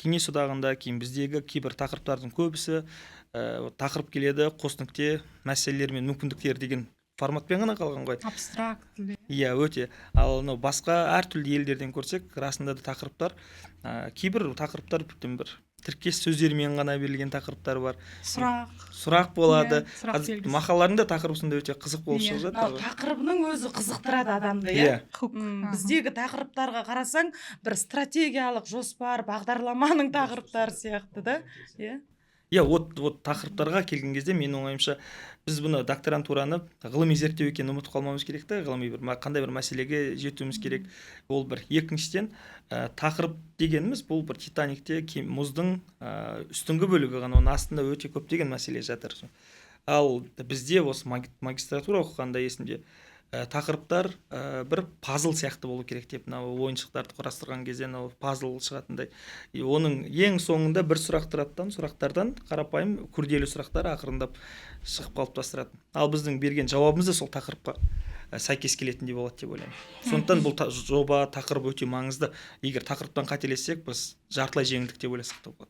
кеңес одағында кейін биздеги кейбір тақырыптардың көбісі тақырып келеді қос нүкте мәселелер мен мүмкіндіктер деген форматпен ғана қалған ғой. Абстрактілі. Иә, өте. Ал басқа әртүрлі елдерден көрсек, расында да тақырыптар, кейбір тақырыптар бүтін бір тіркес сөздермен ғана берілген тақырыптар бар. Сұрақ болады. Сұрақ белгісі. Мақалалардың да тақырыбысында өте қызық болып шығып Ал жатыр. тақырыбының өзі қызықтырады адамды, Иә. Біздегі тақырыптарға қарасаң, бір стратегиялық жоспар, бағдарламаның тақырыптары сияқты да, иә. Иә, вот тақырыптарға келген кезде менің ойымша біз бұны докторантураны ғылыми зерттеу екенін ұмытып қалмауымыз керек та, ғылыми қандай бір мәселеге жетуіміз керек. Ол бір. Екіншіден, тақырып дегеніміз бұл бір Титаникте мұздың үстіңгі бөлігі ғана, оның астында өте көптеген мәселе жатыр. Ал бізде осы магистратура оқығанда есімде тақырыптар бір пазл сияқты болу керек деп, ойыншықтарды құрастырған кезде пазл шығатындай. Оның ең соңында бір сұрақ тұрады, сұрақтардан қарапайым күрделі сұрақтар ақырындап шығып қалыптастырады. Ал біздің берген жауабымыз да сол тақырыпқа сәйкес келетіндей болады деп ойлаймын. Сондықтан бұл жоба тақырып өте маңызды. Егер тақырыптан қателессек, біз жартылай жеңілдік деп ойласақ та болады.